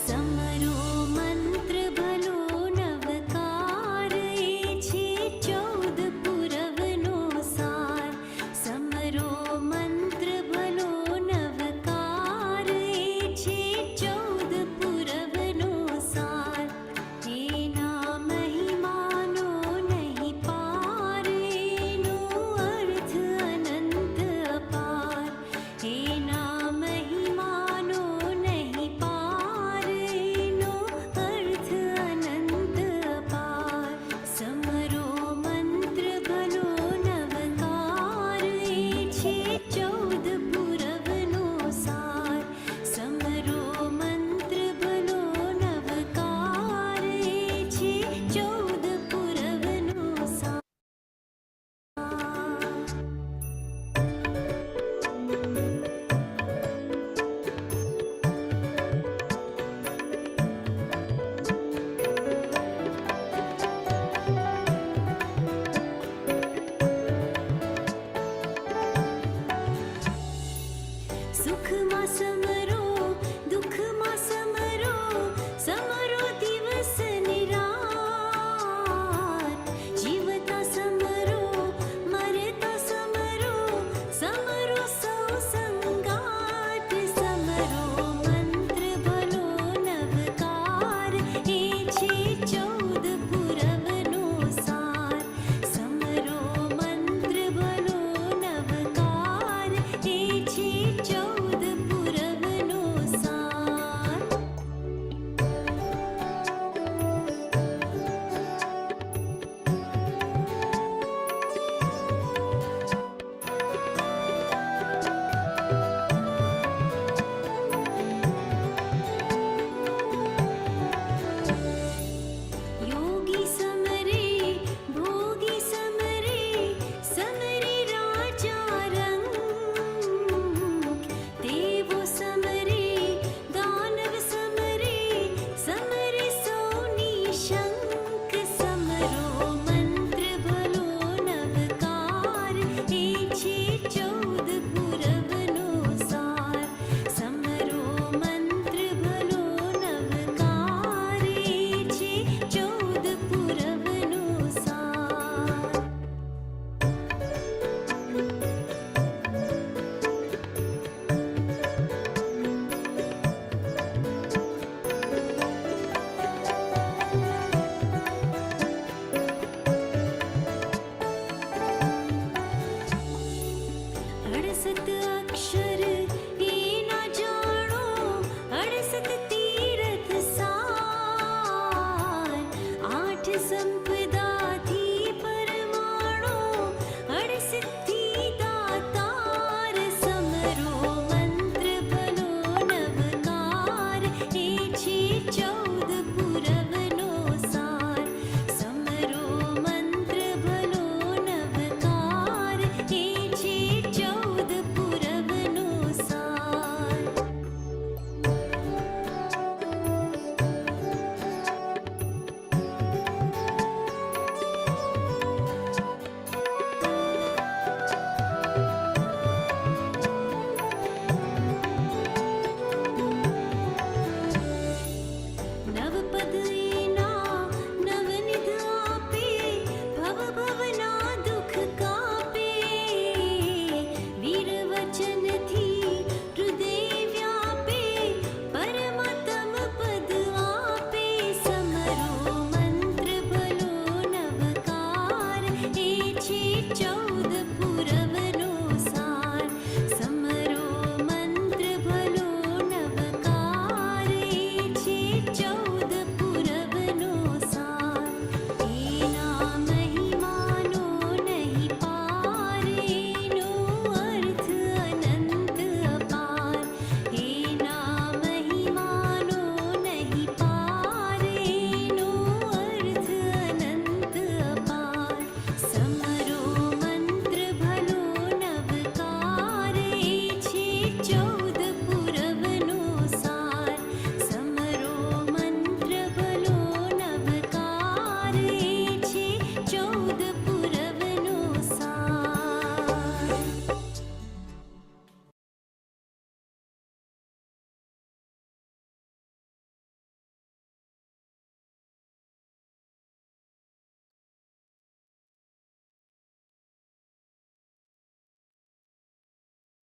समरो मंत्र भलो नवकार ए छे 14 पुरवनो सार समरो मंत्र भलो नवकार ए छे 14 पुरवनो सार एना महिमानो नहीं पार एनो अर्थ अनंत अपार एना महिमानो नहीं पार एनो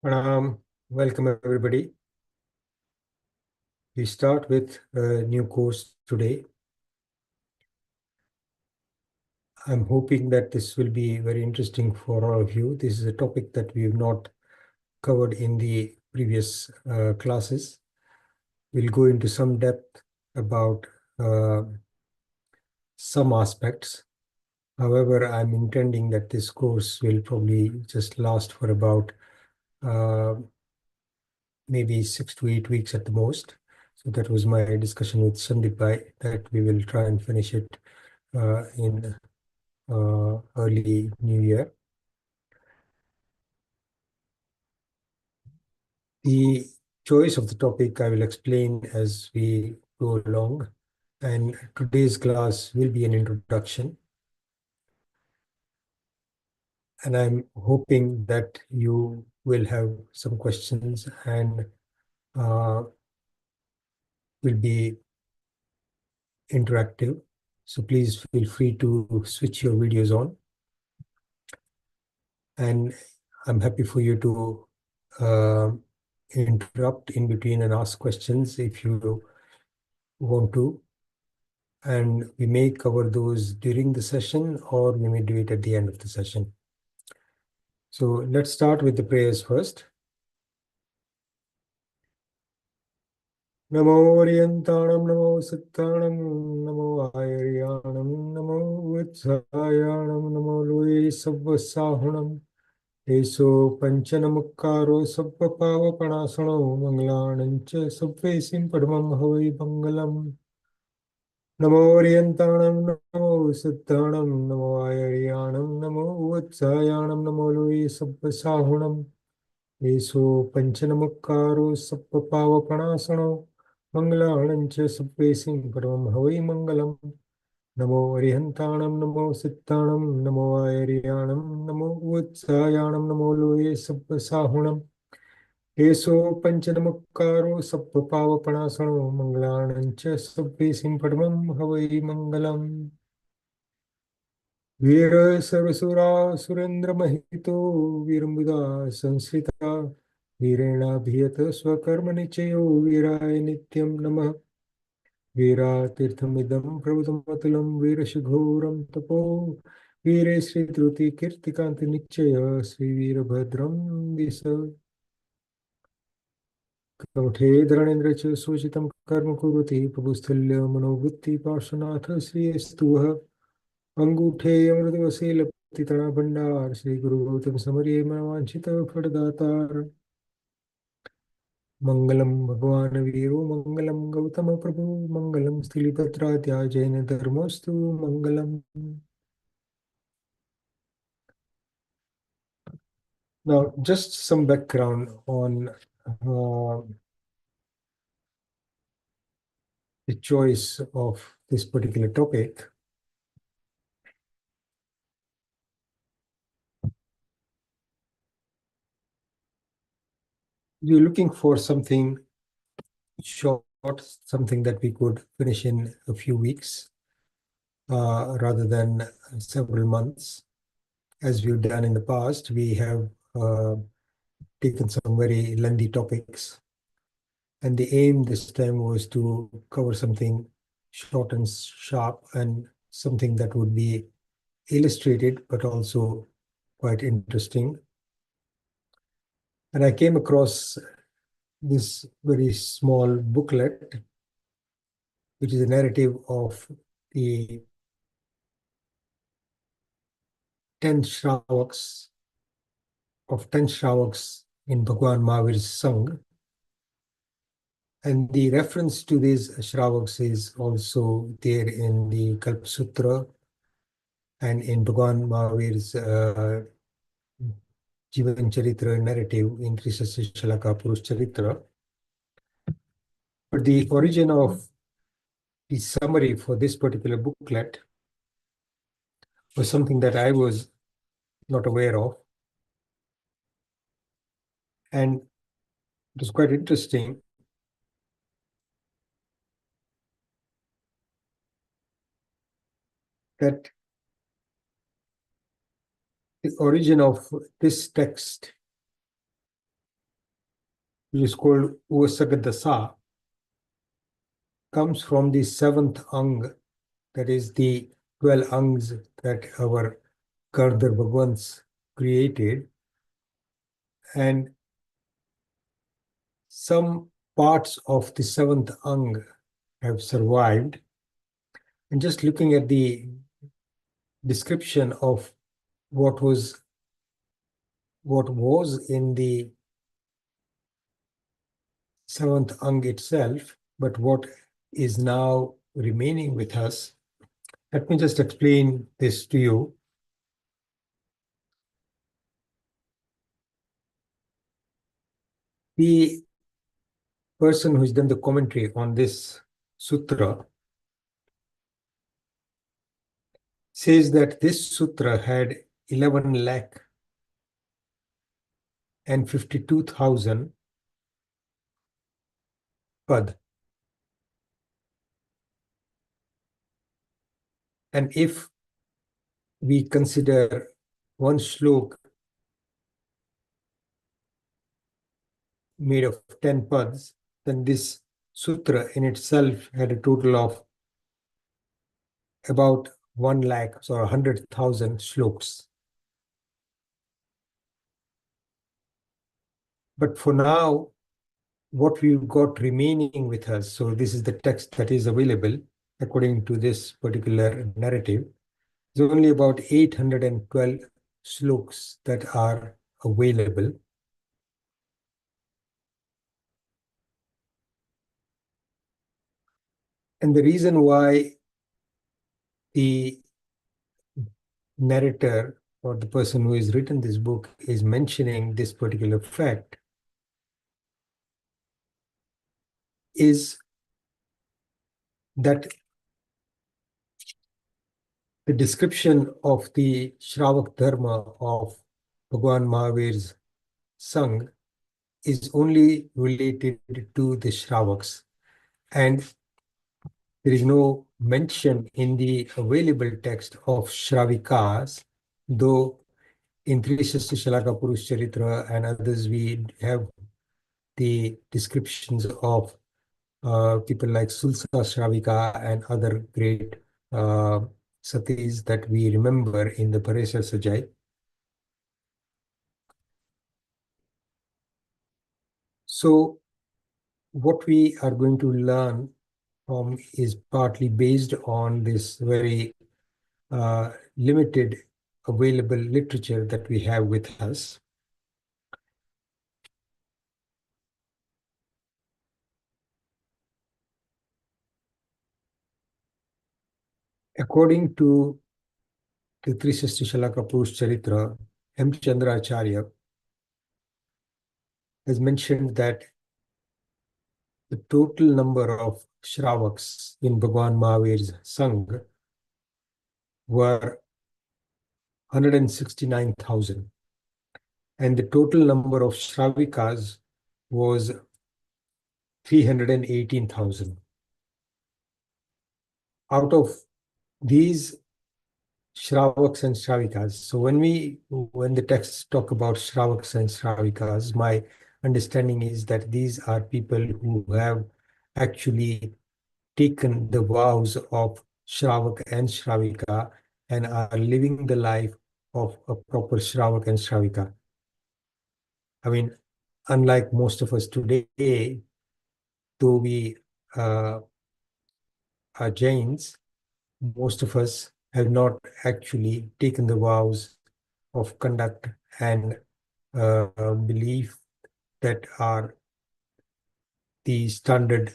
Welcome everybody. We start with a new course today. I'm hoping that this will be very interesting for all of you. This is a topic that we have not covered in the previous classes. We'll go into some depth about some aspects. However, I'm intending that this course will probably just last for about maybe 6 to 8 weeks at the most. So that was my discussion with Ajitbhai, that we will try and finish it in early New Year. The choice of the topic I will explain as we go along, and today's class will be an introduction. And I'm hoping that you will have some questions and will be interactive. So please feel free to switch your videos on. And I'm happy for you to interrupt in between and ask questions if you want to. And we may cover those during the session, or we may do it at the end of the session. So let's start with the prayers first. Namo Orientanam, Namo Sattanam, Namo Ayaryanam, Namo Utsayanam, Namo Lui Sabbasahunam, Eso Panchanamukaro Sabba Pava Panasano, Manglanancha Sabvesim Padmam Havai Bangalam. Namo Orientanam, Namo Sattanam, Namo Ayaryanam, Namo Utsayanam, Namo Lui Sabbasahunam, Eso Panchanamukaro Sabba Pava Panasano, Manglanancha Sabvesim Padmam Havai Mangalam. Namo Arihantanam, Namo Sittanam, Namo Ayaryanam, Namo Utsayanam, Namo Loye Sabbasahunam, Eso Panchanamukaro Sabbapavapanasano, Manglanancha Sabbesim Padmam Havai Mangalam. Veera Sarvasura Surendra Mahito Virambhuda Sansrita Virena Bhiyata Swakarma Nichayo Viraya Nityam Namah. Veeratirthamidam prabhutamatulam veerashighoram tapo veere Sri Druti Kirtikanti Nichaya Sri Veerabhadram Visa Kamuthe Dharanendra Cha Sochitam Karma Kurati Prabhusthalya Manovritti Parshanath Sri Estuha Anguthe Amrutavase Laptitana Bhandar Sri Guru Gautam Samarye Manavanchita Phadatar Mangalam Bhagwan वीरो Mangalam Gautama Prabhu Mangalam Stilipatratya Jain Dharmostu Mangalam. Now, just some background on the choice of this particular topic. We're looking for something short, something that we could finish in a few weeks rather than several months. As we've done in the past, we have taken some very lengthy topics. And the aim this time was to cover something short and sharp and something that would be illustrated, but also quite interesting. And I came across this very small booklet, which is a narrative of the 10 Shravaks, in Bhagwan Mahavir's Sangh. And the reference to these Shravaks is also there in the Kalp Sutra and in Bhagwan Mahavir's Jivan Charitra narrative in Trisasya Shalaka Purush Charitra. But the origin of the summary for this particular booklet was something that I was not aware of. And it was quite interesting that the origin of this text which is called Uvasagadasa, comes from the seventh ang, that is the 12 angs that our Gardar Bhagwans created. And some parts of the seventh ang have survived. And just looking at the description of what was in the seventh ang itself, but what is now remaining with us, let me just explain this to you. The person who's done the commentary on this sutra says that this sutra had 11 lakh and 52,000 pad. And if we consider one shlok made of 10 pads, then this sutra in itself had a total of about 1 lakh or 100,000 shloks. But for now, what we've got remaining with us, so this is the text that is available according to this particular narrative, is only about 812 shloks that are available. And the reason why the narrator or the person who has written this book is mentioning this particular fact is that the description of the Shravak Dharma of Bhagwan Mahavir's Sangh is only related to the Shravaks, and there is no mention in the available text of Shravikas, though in Trishasya Shalaka Purush Charitra and others we have the descriptions of people like Sulsa Shravika and other great satis that we remember in the Paresha Sajai. So what we are going to learn from is partly based on this very limited available literature that we have with us. According to the Trishasya Shalaka Purush Charitra, M. Chandracharya has mentioned that the total number of Shravaks in Bhagwan Mahavir's Sangh were 169,000. And the total number of Shravikas was 318,000. Out of these Shravaks and Shravikas, so when the texts talk about Shravaks and Shravikas, my understanding is that these are people who have actually taken the vows of Shravak and Shravika and are living the life of a proper Shravak and Shravika. I mean, unlike most of us today, though we are Jains, most of us have not actually taken the vows of conduct and belief that are the standard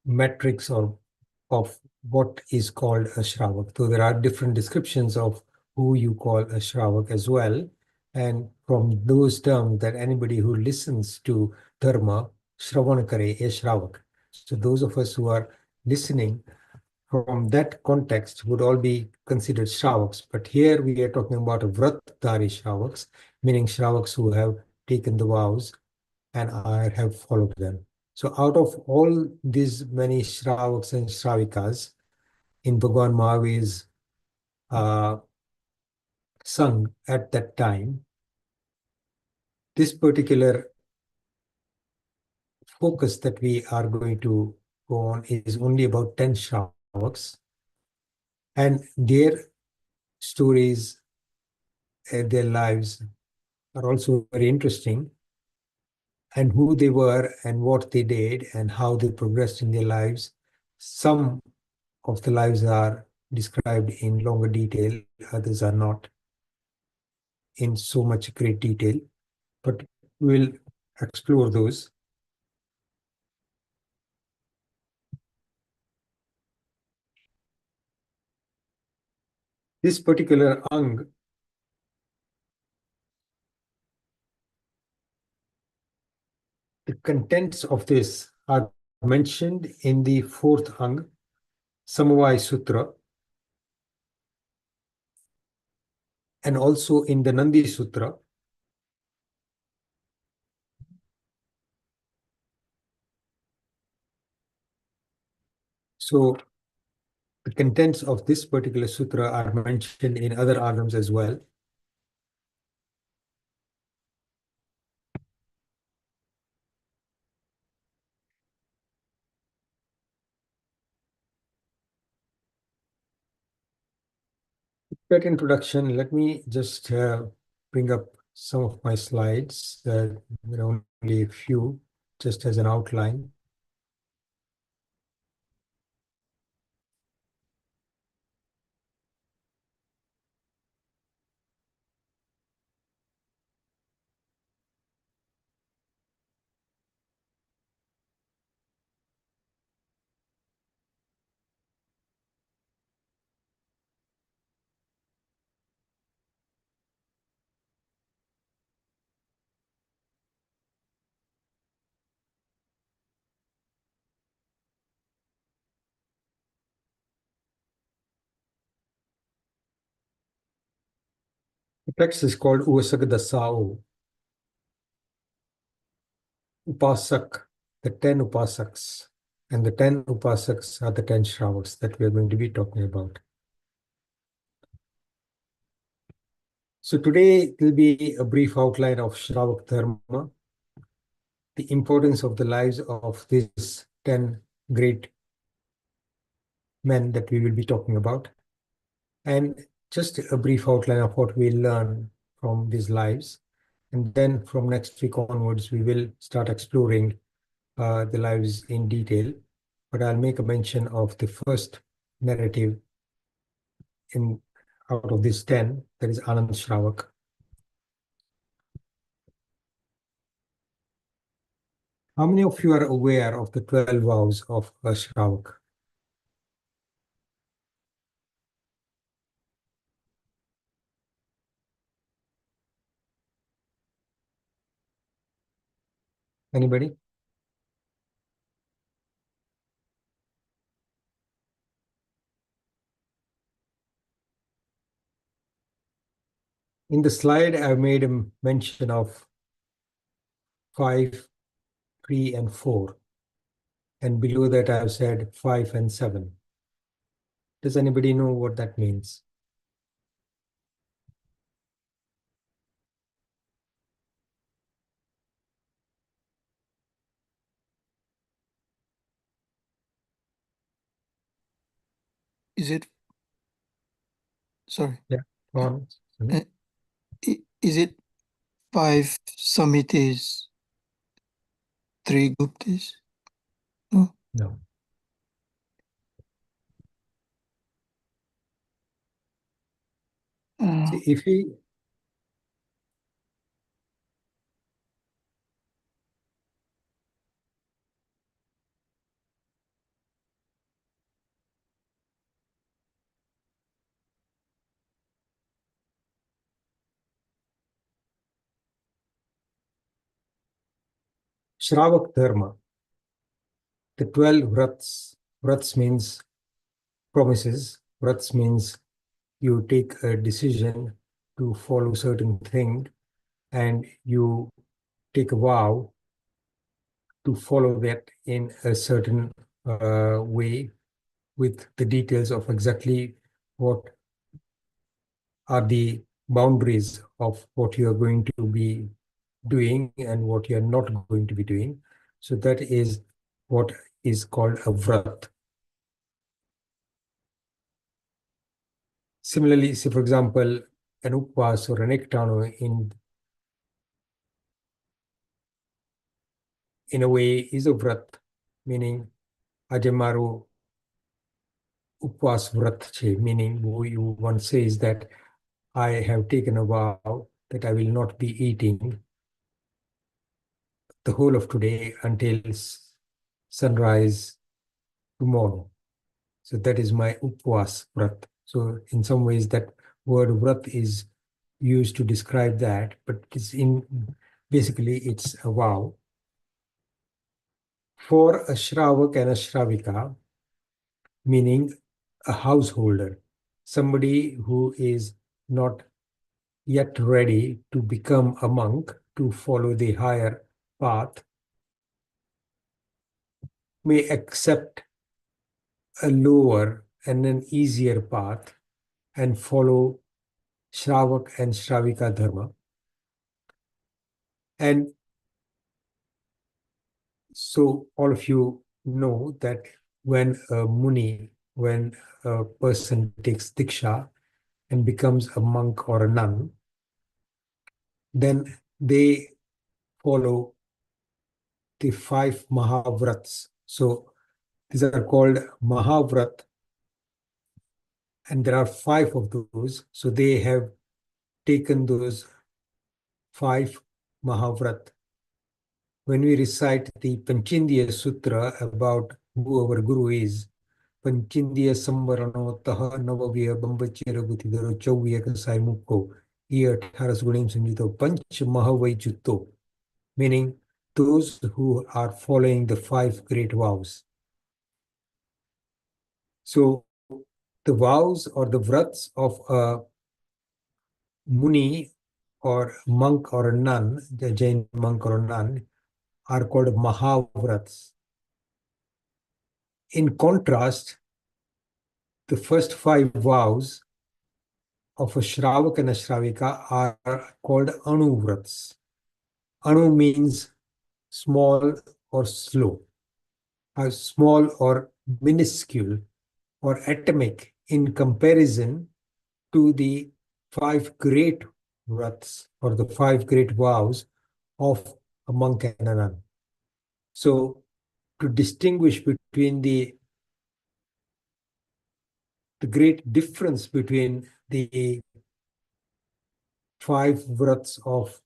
metrics of what is called a Shravak. So there are different descriptions of who you call a Shravak as well. And from those terms, that anybody who listens to Dharma, Shravana kare, a Shravak. So those of us who are listening from that context would all be considered Shravaks. But here we are talking about a Vratdhari Shravaks, meaning Shravaks who have taken the vows and have followed them. So out of all these many Shravaks and Shravikas in Bhagwan Mahavir's Sangh at that time, this particular focus that we are going to go on is only about 10 Shravaks, and their stories, their lives are also very interesting, and who they were and what they did and how they progressed in their lives. Some of the lives are described in longer detail, others are not in so much great detail, but we'll explore those. This particular ang, the contents of this are mentioned in the fourth ang, Samavai Sutra, and also in the Nandi Sutra. So the contents of this particular sutra are mentioned in other agams as well. Quick introduction. Let me just bring up some of my slides, only a few, just as an outline. The text is called Dasao. Upasak, the 10 Upasaks, and the 10 Upasaks are the 10 Shravaks that we are going to be talking about. So today will be a brief outline of Shravak Dharma, the importance of the lives of these 10 great men that we will be talking about, and just a brief outline of what we learn from these lives. And then from next week onwards, we will start exploring the lives in detail. But I'll make a mention of the first narrative out of these 10, that is Anand Shravak. How many of you are aware of the 12 vows of a Shravak? Anybody? In the slide, I've made a mention of 5, 3, and 4. And below that, I've said 5 and 7. Does anybody know what that means? Is it, sorry, Yeah, go on. uh, is it 5 Samitis, 3 Guptas? No. No. See, if we Shravak Dharma, the 12 vrats means promises. Vrats means you take a decision to follow certain thing, and you take a vow to follow that in a certain way, with the details of exactly what are the boundaries of what you are going to be doing and what you're not going to be doing. So that is what is called a vrat. Similarly, say for example, an upvas or an ektano in a way is a vrat, meaning ajamaru upvas vrat che, meaning one says that I have taken a vow that I will not be eating the whole of today until sunrise tomorrow. So that is my upvas vrat. So in some ways that word vrat is used to describe that, but basically it's a vow. For a Shravak and a Shravika, meaning a householder, somebody who is not yet ready to become a monk, to follow the higher path, may accept a lower and an easier path and follow Shravak and Shravika dharma. And so all of you know that when a person takes diksha and becomes a monk or a nun, then they follow the 5 Mahavrats. So these are called Mahavrat, and there are 5 of those. So they have taken those 5 Mahavrat. When we recite the Panchindiya Sutra about who our Guru is, Panchindiya Samvarano Taha Navavya Bambachira Butidaro Chavya Kasai Mukko, Iya Tharas Gunim Sanjito Panch Mahavai Chutto, meaning those who are following the 5 great vows. So the vows or the vrats of a muni or monk or a nun, the Jain monk or a nun, are called Mahavrats. In contrast, the first 5 vows of a Shravak and a Shravika are called Anuvrats. Anu means small or slow, small or minuscule or atomic in comparison to the 5 great vrats or the 5 great vows of a monk and a nun. So to distinguish between the great difference between the 5 vrats of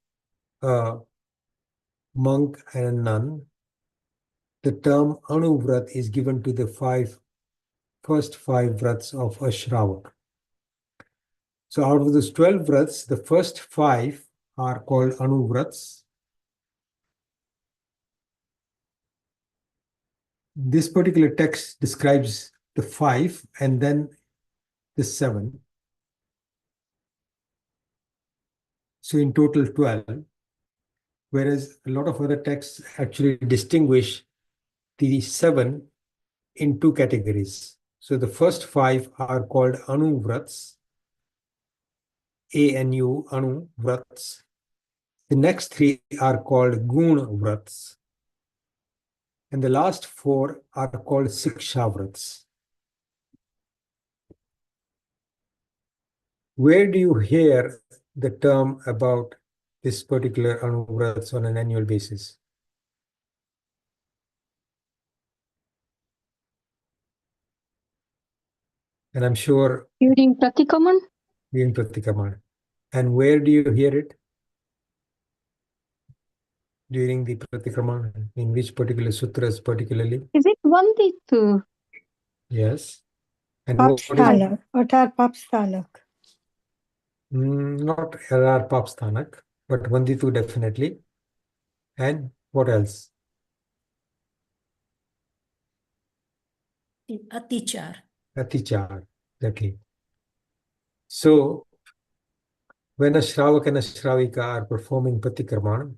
a monk and a nun, the term Anuvrat is given to the first 5 vrats of a Shravak. So out of those 12 vrats, the first 5 are called Anuvrats. This particular text describes the 5 and then the 7. So in total 12, whereas a lot of other texts actually distinguish the 7 in 2 categories. So the first 5 are called Anuvrats, A-N-U, Anuvrats. The next 3 are called Gun Vrats. And the last 4 are called Sikshavrats. Where do you hear the term about this particular Anuvrats on an annual basis? And I'm sure During Pratikaman? in Pratikaman. And where do you hear it? During the Pratikraman, in which particular sutras particularly? Is it Vanditu? Yes. And what is Papsthanak, Atar Papsthanak. not LR Papsthanak, but Vanditu definitely. And what else? Atichar. Atichar, exactly. So when a Shravak and a Shravika are performing Pratikraman,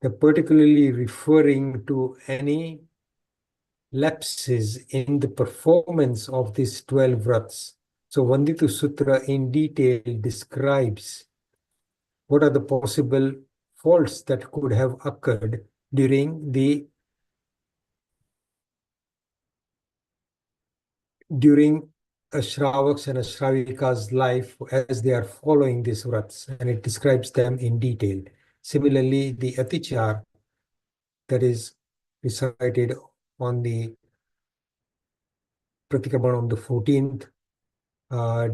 they're particularly referring to any lapses in the performance of these 12 vrats. So Vanditu Sutra in detail describes what are the possible faults that could have occurred during a Shravaks and a Shravika's life as they are following these vrats, and it describes them in detail. Similarly, the Atichar that is recited on the Pratikraman on the 14th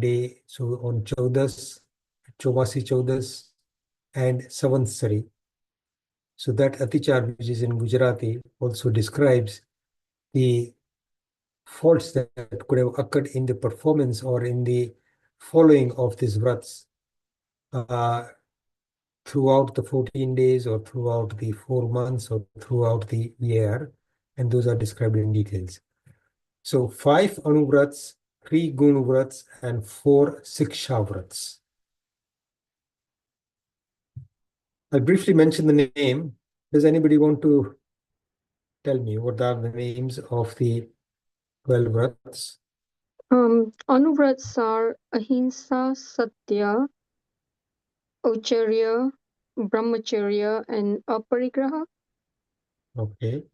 day, so on Chaudas, Chomasi Chaudas, and Savantsari. So that Atichar, which is in Gujarati, also describes the faults that could have occurred in the performance or in the following of these vrats throughout the 14 days or throughout the 4 months or throughout the year, and those are described in details. So 5 anuvrats, 3 gunuvrats, and 4 sikshavrats. I'll briefly mention the name. Does anybody want to tell me what are the names of the 12 vrats? Anuvrats are Ahimsa, Satya, Aucharya, Brahmacharya, and Aparigraha. Okay.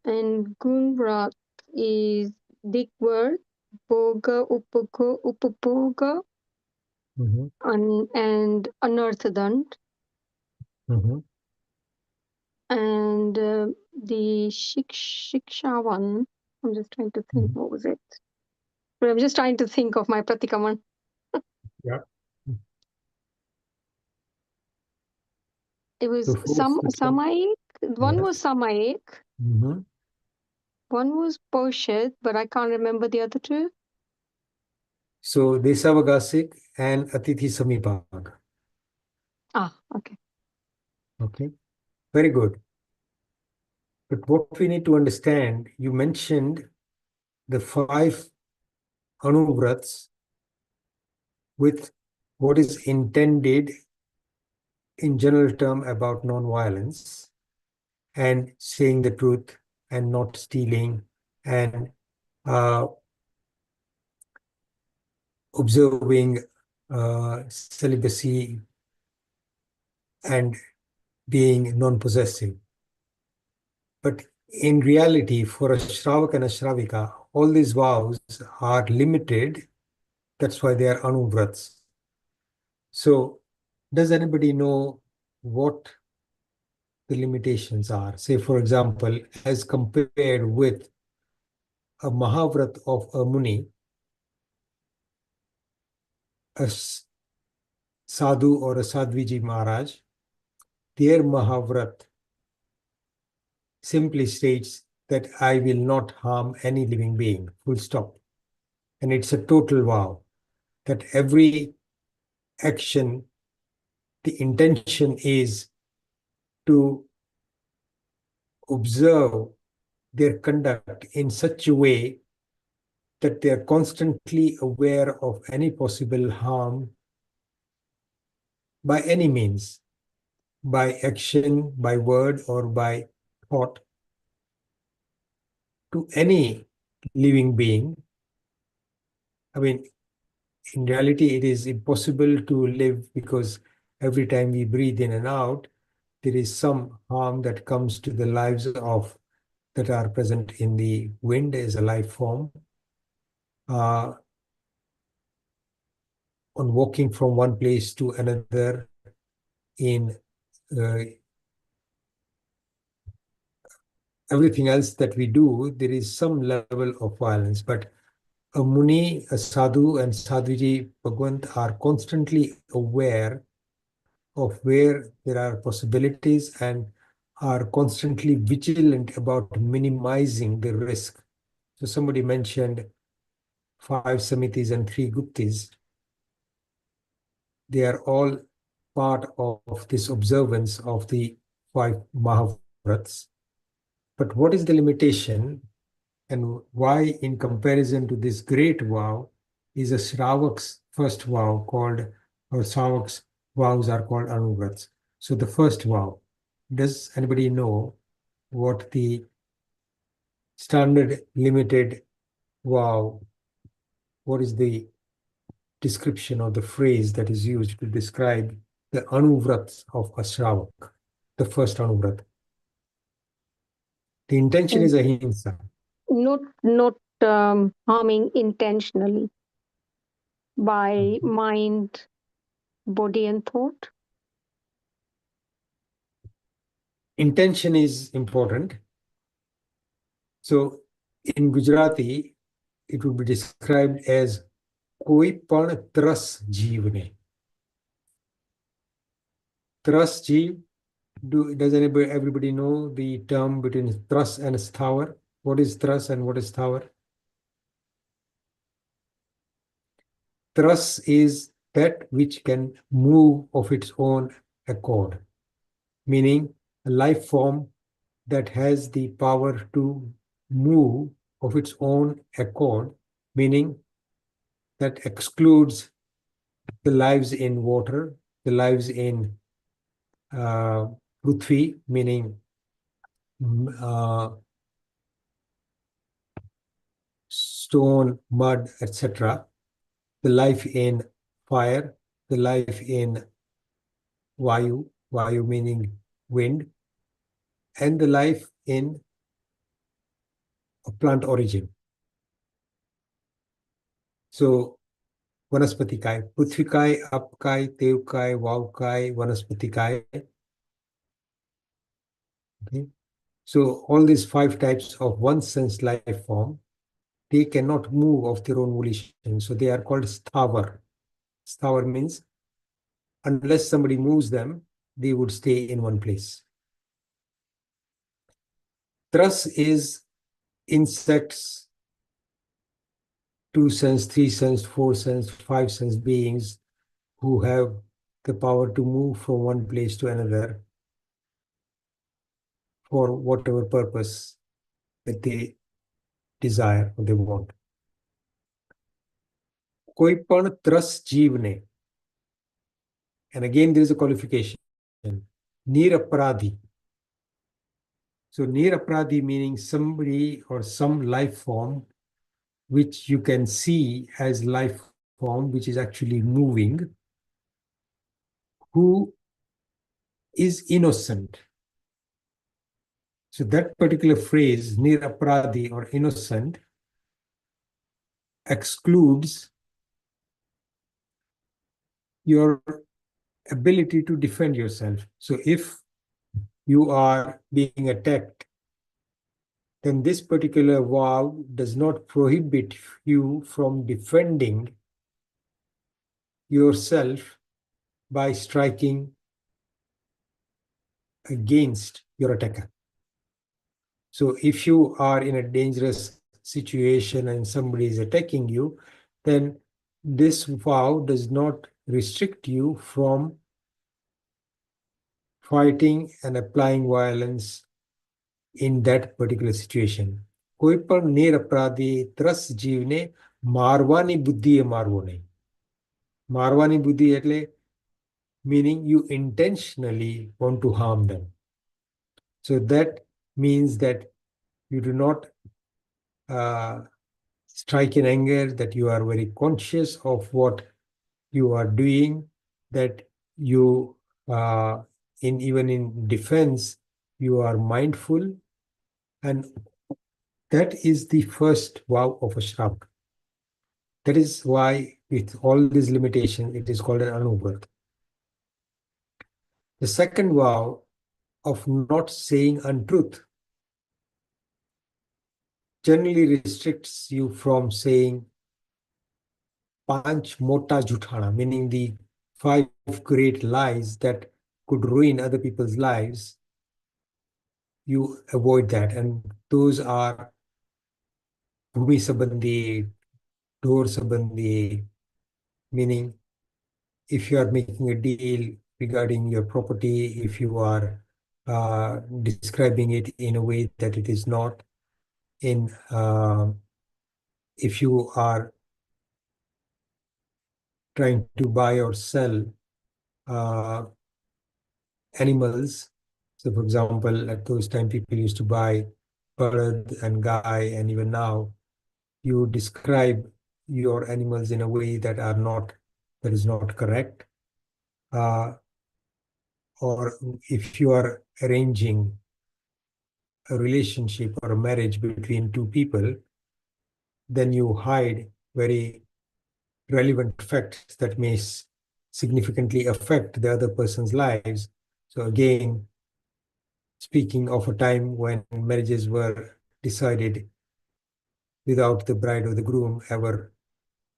And Gunvrat is Dikvar, Bhoga, Upabhoga, Mhm. and Anarthadand. Mhm. And the Shikshavan, I'm just trying to think, Mhm. what was it? But I'm just trying to think of my Pratikaman. Yeah. It was So 4 siksha. Samaik. One Yes. was Samaik. Mhm. One was Porshad, but I can't remember the other two. So Desavagasik and Atithi Samipag. Ah, okay. Okay. Very good. But what we need to understand, you mentioned the 5 anuvrats with what is intended in general term about non-violence and saying the truth and not stealing and observing celibacy and being non-possessive. But in reality, for a Shravak and a Shravika, all these vows are limited. That's why they are anuvrats. So does anybody know what the limitations are? Say, for example, as compared with a Mahavrat of a Muni, a Sadhu or a Sadhviji Maharaj, their Mahavrat simply states that I will not harm any living being, full stop. And it's a total vow that every action, the intention is to observe their conduct in such a way that they are constantly aware of any possible harm by any means, by action, by word, or by thought to any living being. I mean, in reality, it is impossible to live because every time we breathe in and out, there is some harm that comes to the lives of that are present in the wind as a life form. On walking from one place to another in everything else that we do, there is some level of violence. But a Muni, a Sadhu, and Sadhviji Bhagwant are constantly aware of where there are possibilities and are constantly vigilant about minimizing the risk. So somebody mentioned 5 Samitis and 3 Guptis. They are all part of this observance of the 5 Mahavrats. But what is the limitation and why, in comparison to this great vow, is a Shravak's first vow called, or Shravak's vows are called Anuvrats? So the first vow, does anybody know what the standard limited vow, what is the description or the phrase that is used to describe the Anuvrats of a Shravak? the first Anuvrat. The intention is ahimsa. Not harming intentionally by mind, body, and thought. Intention is important. So in Gujarati, it would be described as koi pan tras jeev ne. Tras jeev, does everybody know the term between tras and sthavar? What is tras and what is sthavar? Tras is that which can move of its own accord, meaning a life form that has the power to move of its own accord, meaning that excludes the lives in water, the lives in Prithvi, meaning stone, mud, etc., the life in fire, the life in Vayu, Vayu meaning wind, and the life in a plant origin. So, Vanaspatikai, Prithvikai, Apkai, Tevkai, Vaukai, Vanaspatikai. Okay. So, all these 5 types of one sense life form, they cannot move of their own volition. So, they are called sthavar. Sthavar means unless somebody moves them, they would stay in one place. Tras is insects, 2 sense, 3 sense, 4 sense, 5 sense beings who have the power to move from one place to another for whatever purpose that they desire or they want. Koi pan tras jeev ne. And again, there is a qualification. Nirapradhi. So nirapradhi meaning somebody or some life form which you can see as life form which is actually moving, who is innocent. So that particular phrase, nirapradhi or innocent, excludes your ability to defend yourself. So if you are being attacked, then this particular vow does not prohibit you from defending yourself by striking against your attacker. So if you are in a dangerous situation and somebody is attacking you, then this vow does not restrict you from fighting and applying violence in that particular situation. કોઈ પણ નિરપરાધી ત્રસ જીવને મારવાની બુદ્ધિએ મારવો નહીં. મારવાની બુદ્ધિ એટલે meaning you intentionally want to harm them. So that means that you do not strike in anger, that you are very conscious of what you are doing, that you, even in defense, you are mindful, and that is the first vow of a Shravak. That is why, with all these limitations, it is called an Anuvrat. The second vow of not saying untruth generally restricts you from saying Panch Mota Juthana, meaning the 5 great lies that could ruin other people's lives. You avoid that, and those are Bhumi Sabandhi, Dor Sabandhi, meaning if you are making a deal regarding your property, if you are describing it in a way that it is not, if you are trying to buy or sell animals. So for example, at those time people used to buy bird and guy, and even now you describe your animals in a way that is not correct. or if you are arranging a relationship or a marriage between two people, then you hide very relevant facts that may significantly affect the other person's lives. So again, speaking of a time when marriages were decided without the bride or the groom ever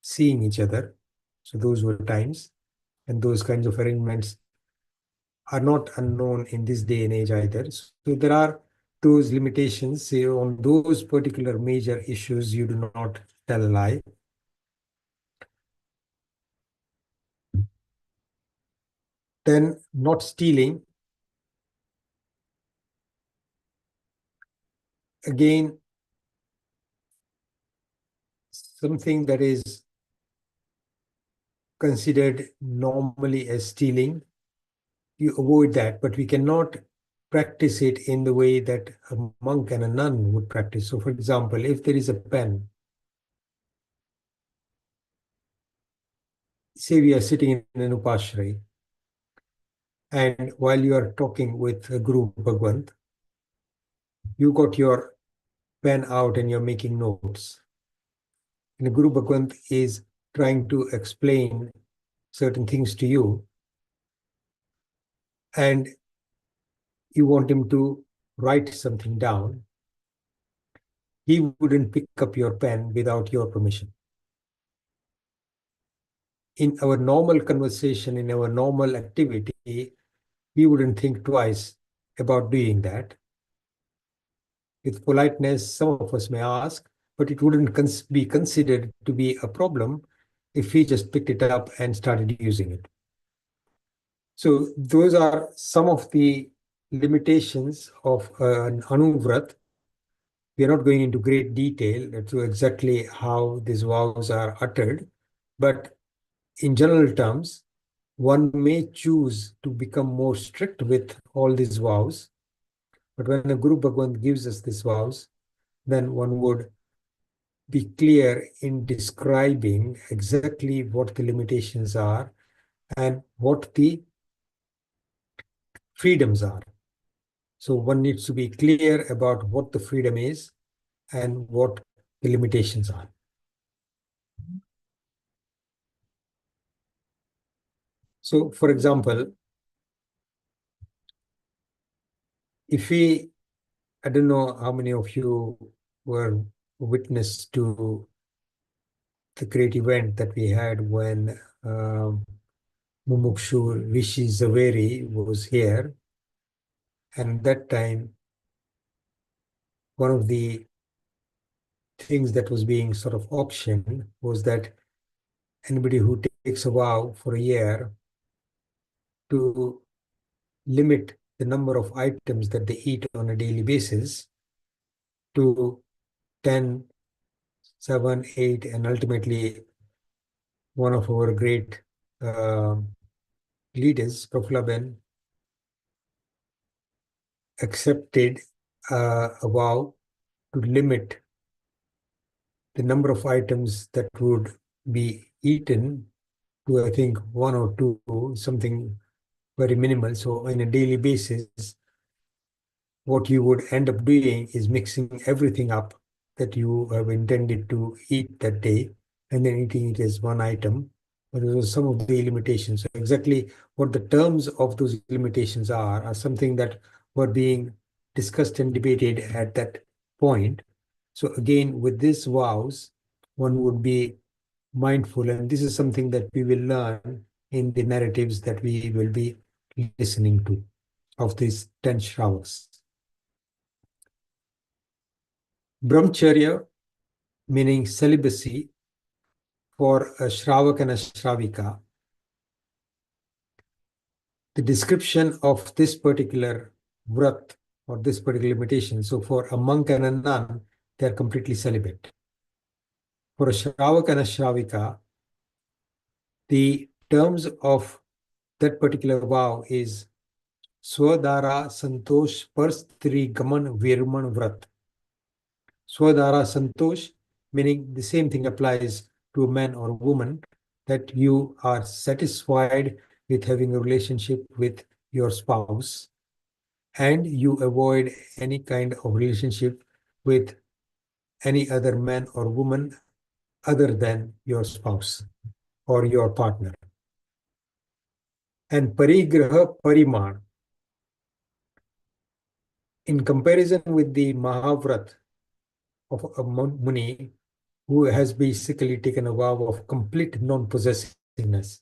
seeing each other. So those were times, and those kinds of arrangements are not unknown in this day and age either. So there are those limitations. Say on those particular major issues, you do not tell a lie. Then not stealing. Again, something that is considered normally as stealing, you avoid that, but we cannot practice it in the way that a monk and a nun would practice. So for example, if there is a pen, say we are sitting in an upashray, and while you are talking with Guru Bhagwan, you got your pen out and you're making notes. And Guru Bhagwan is trying to explain certain things to you, and you want him to write something down. He wouldn't pick up your pen without your permission. In our normal conversation, in our normal activity, we wouldn't think twice about doing that. With politeness, some of us may ask, but it wouldn't be considered to be a problem if we just picked it up and started using it. So those are some of the limitations of an anuvrat. We are not going into great detail to exactly how these vows are uttered, but in general terms, one may choose to become more strict with all these vows. But when the Guru Bhagwan gives us these vows, then one would be clear in describing exactly what the limitations are and what the freedoms are. So one needs to be clear about what the freedom is and what the limitations are. So, for example, if I don't know how many of you were witness to the great event that we had when Mumukshu Rishi Zaveri was here. And that time, one of the things that was being sort of optioned was that anybody who takes a vow for a year to limit the number of items that they eat on a daily basis to 10, 7, 8, and ultimately one of our great leaders, Prafulaben, accepted a vow to limit the number of items that would be eaten to, I think, 1 or 2, something very minimal. So on a daily basis, what you would end up doing is mixing everything up that you have intended to eat that day and then eating it as one item. But those are some of the limitations. So exactly what the terms of those limitations are something that were being discussed and debated at that point. So again, with these vows, one would be mindful, and this is something that we will learn in the narratives that we will be listening to of these 10 Shravaks. Brahmacharya, meaning celibacy, for a Shravak and a Shravika. The description of this particular vrat or this particular limitation. So for a monk and a nun, they are completely celibate. For a Shravak and a Shravika, the terms of that particular vow is Swadara Santosh Parstri Gaman Virman Vrat. Swadara Santosh, meaning the same thing applies to a man or a woman, that you are satisfied with having a relationship with your spouse, and you avoid any kind of relationship with any other man or woman other than your spouse or your partner. And parigraha pariman, in comparison with the Mahavrat of a Muni who has basically taken a vow of complete non-possessiveness.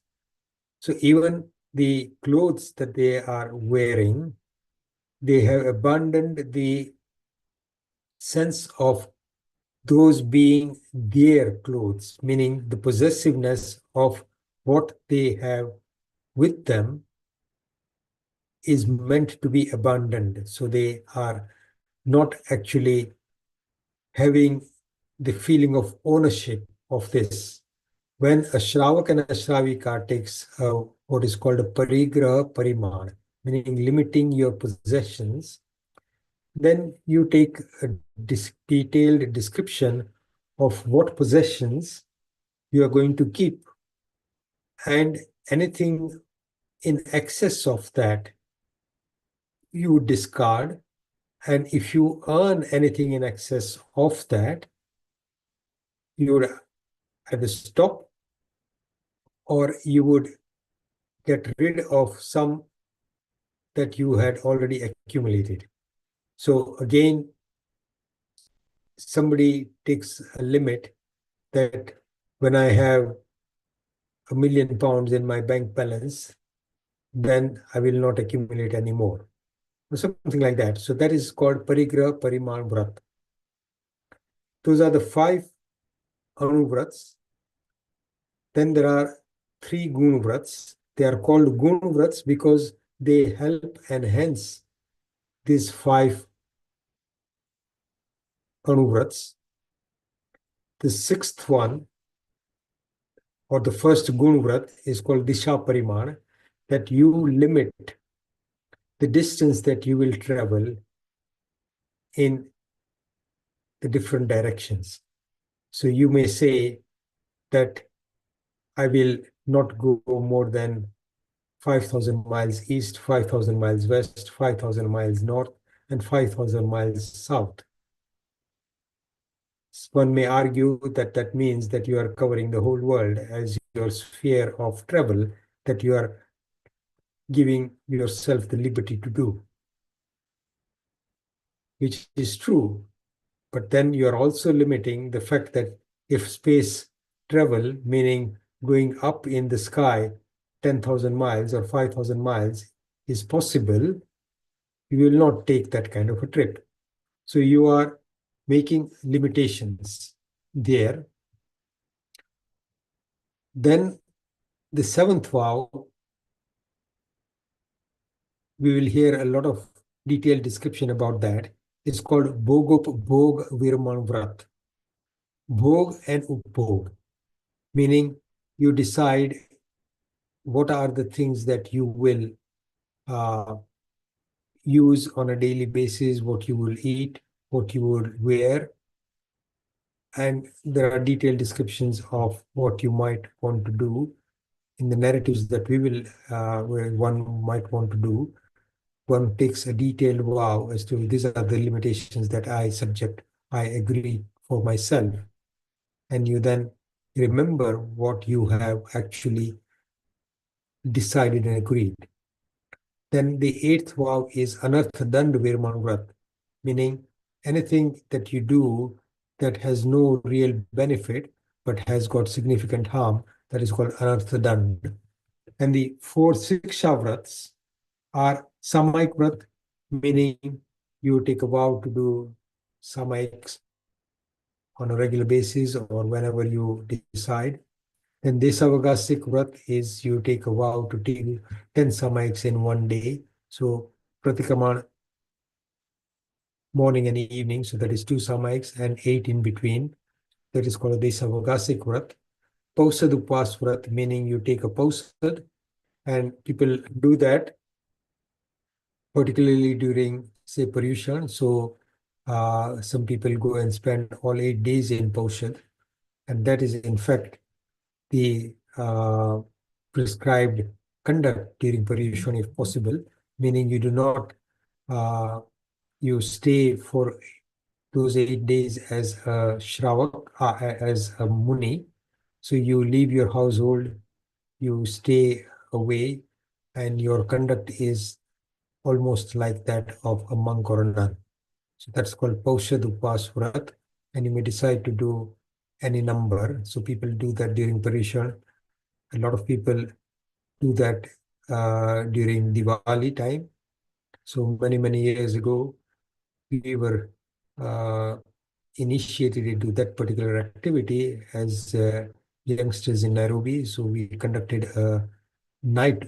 So even the clothes that they are wearing, they have abandoned the sense of those being their clothes, meaning the possessiveness of what they have with them is meant to be abandoned. So they are not actually having the feeling of ownership of this. When a Shravak and a Shravika takes what is called a parigraha pariman, meaning limiting your possessions, then you take a detailed description of what possessions you are going to keep, and anything in excess of that you discard, and if you earn anything in excess of that, you would either stop or you would get rid of some that you had already accumulated. So again, somebody takes a limit that when I have £1 million in my bank balance, then I will not accumulate anymore, or something like that. So that is called parigraha pariman vrat. Those are the 5 anuvrats. Then there are 3 gunavrats. They are called gunavrats because they help enhance these 5 anuvrats. The 6th one, or the first gunvrat, is called disha pariman, that you limit the distance that you will travel in the different directions. So you may say that I will not go more than 5,000 miles east, 5,000 miles west, 5,000 miles north, and 5,000 miles south. One may argue that that means that you are covering the whole world as your sphere of travel, that you are giving yourself the liberty to do, which is true. But then you are also limiting the fact that if space travel, meaning going up in the sky 10,000 miles or 5,000 miles, is possible, you will not take that kind of a trip. So you are making limitations there. Then the 7th vow, we will hear a lot of detailed description about that. It's called Bhogop Bhog Virman Vrat. Bhog and Upbhog, meaning you decide what are the things that you will use on a daily basis, what you will eat, what you will wear. And there are detailed descriptions of what you might want to do in the narratives that we will, where one might want to do. One takes a detailed vow as to these are the limitations that I agree for myself. And you then remember what you have actually decided and agreed. Then the 8th vow is Anartha Dand Virman Vrat, meaning anything that you do that has no real benefit but has got significant harm, that is called Anartha Dand. And the 4 Siksha Vrats are Samaik Vrat, meaning you take a vow to do Samaiks on a regular basis or whenever you decide. Then Desavagasik Vrat is you take a vow to take 10 Samaiks in one day. So Pratikraman, morning and evening, so that is 2 Samaiks and 8 in between. That is called a Desavagasik Vrat. Pausad Upas Vrat, meaning you take a Pausad, and people do that particularly during, say, Paryushan. So some people go and spend all 8 days in Paushad, and that is in fact the prescribed conduct during Paryushan if possible. meaning you do not, you stay for those 8 days as a Shravak, as a Muni. So you leave your household, you stay away, and your conduct is almost like that of a monk or a nun. So that's called Paushad Upas Vrat, and you may decide to do any number. So people do that during Parishan. A lot of people do that during Diwali time. So many years ago, we were initiated into that particular activity as youngsters in Nairobi. So we conducted a night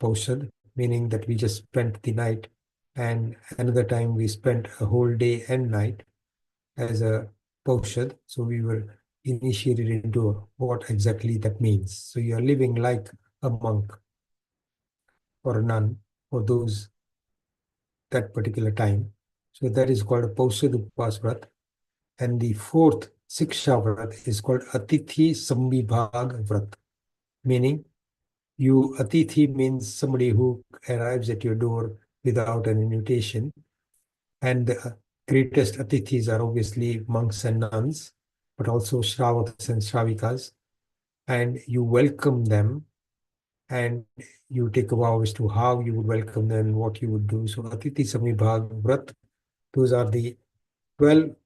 Paushad, meaning that we just spent the night, and another time we spent a whole day and night as a Paushad. So we were initiated into what exactly that means. So you're living like a monk or a nun for those that particular time. So that is called a Paushad Upas Vrat. And the fourth Siksha Vrat is called Atithi Sambhibhag Vrat, meaning Atithi means somebody who arrives at your door without an invitation. And the greatest Atithis are obviously monks and nuns, but also Shravaks and Shravikas. And you welcome them, and you take a vow as to how you would welcome them and what you would do. So Atithi Samibhag Vrat, those are the 12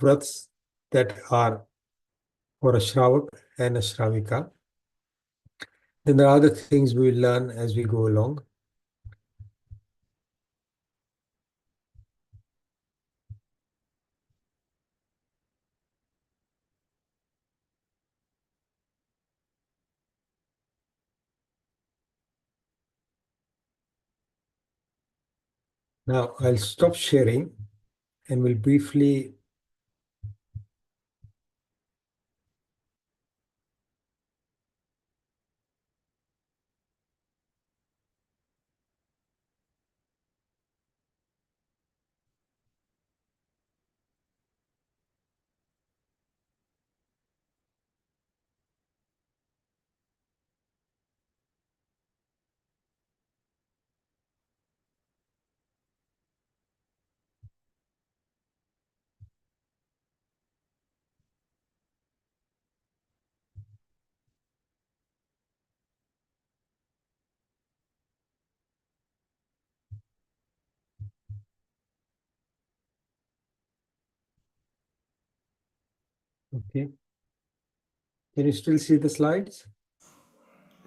vrats that are for a Shravak and a Shravika. Then there are other things we will learn as we go along. Now I'll stop sharing and will briefly okay. Can you still see the slides?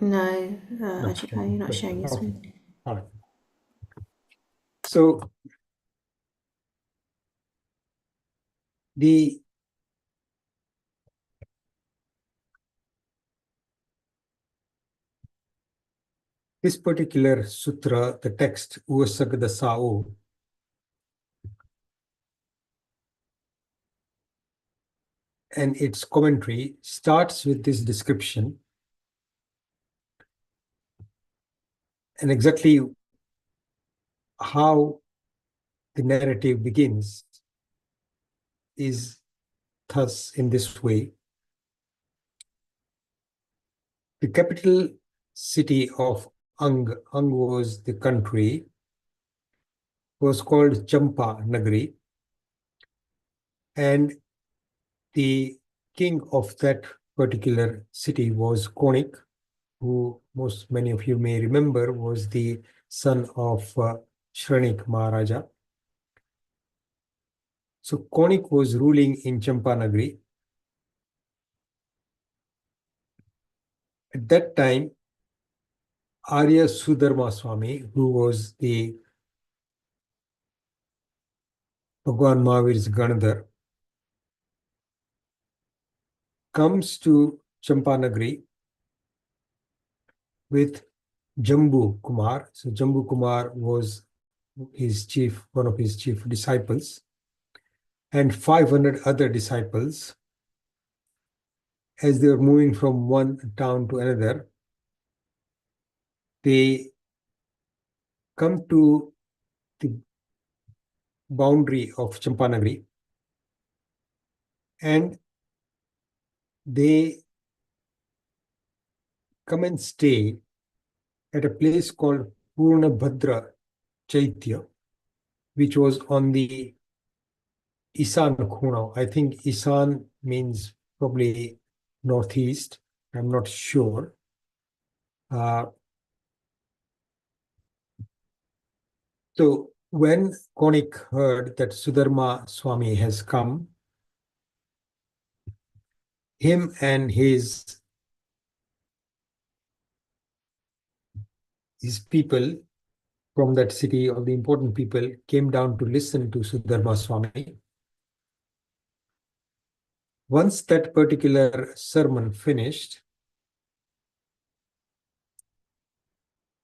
No, No. Ajitbhai, you're not sharing your screen. Okay. All right. So this particular sutra, the text Usagda Sao, and its commentary starts with this description. And exactly how the narrative begins is thus in this way. The capital city of Ang was the country, was called Champa Nagari, and the king of that particular city was Konik, who many of you may remember was the son of Shranik Maharaja. So Konik was ruling in Champanagari. At that time, Arya Sudharma Swami, who was the Bhagwan Mahavir's Ganadhar, comes to Champanagari with Jambu Kumar. So Jambu Kumar was one of his chief disciples, and 500 other disciples. As they were moving from one town to another, they come to the boundary of Champanagari, and they come and stay at a place called Purnabhadra Chaitya, which was on the Isan Khuna. I think Isan means probably northeast. I'm not sure. So when Konik heard that Sudharma Swami has come, him and his people from that city, all the important people, came down to listen to Sudharma Swami. Once that particular sermon finished,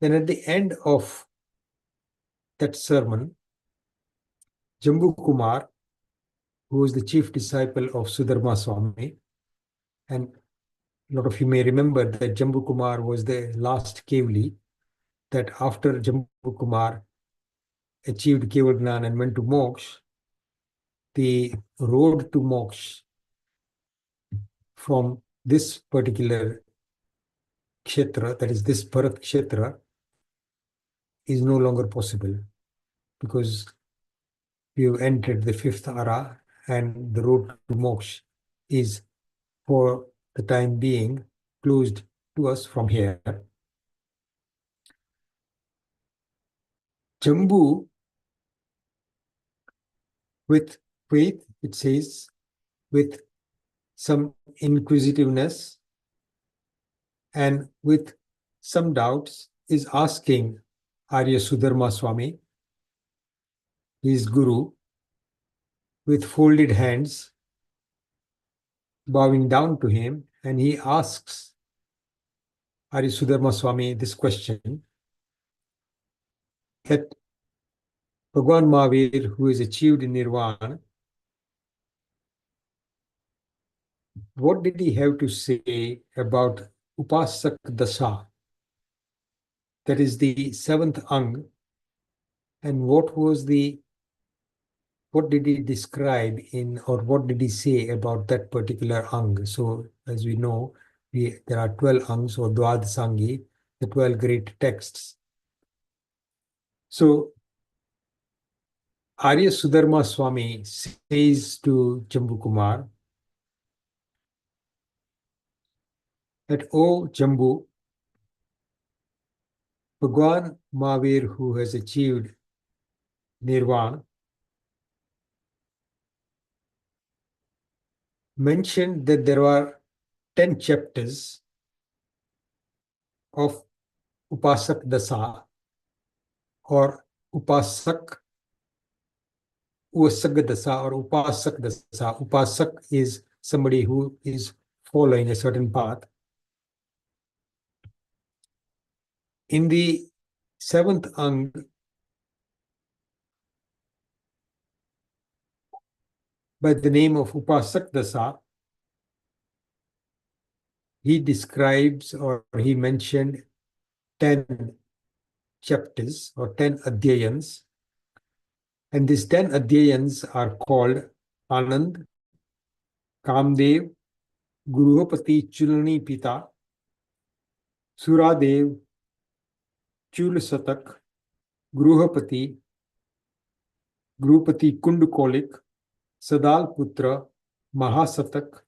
then at the end of that sermon, Jambu Kumar, who was the chief disciple of Sudharma Swami, and a lot of you may remember that Jambu Kumar was the last Kevali, that after Jambu Kumar achieved Keval Gnan and went to Moksha, the road to Moksha from this particular kshetra, that is this Bharat kshetra, is no longer possible because we have entered the fifth ara and the road to Moksha is for the time being closed to us from here. Jambu, with faith, it says, with some inquisitiveness and with some doubts, is asking Arya Sudharma Swami, his guru, with folded hands, bowing down to him, and he asks Arya Sudharma Swami this question, that Bhagwan Mahavir, who has achieved Nirvana, what did he have to say about Upasak Dasa? That is the seventh Ang, and what did he describe in, or what did he say about that particular Ang? So, as we know, there are 12 Angs or Dwadasangi, the 12 great texts. So, Arya Sudharma Swami says to Jambu Kumar that, "O Jambu, Bhagwan Mahavir, who has achieved Nirvana, mentioned that there are 10 chapters of Upasak Dasa or Upasak Uasagadasa or Upasak Dasa. Upasak is somebody who is following a certain path. In the seventh Ang, by the name of Upasak Dasa, he describes or he mentioned 10 chapters or 10 adhyayans. And these 10 adhyayans are called Anand, Kamdev, Guruhapati Chulani Pita, Suradev, Chul Satak, Guruhapati, Gurupati Kundukolik, Sadal Putra, Mahasatak,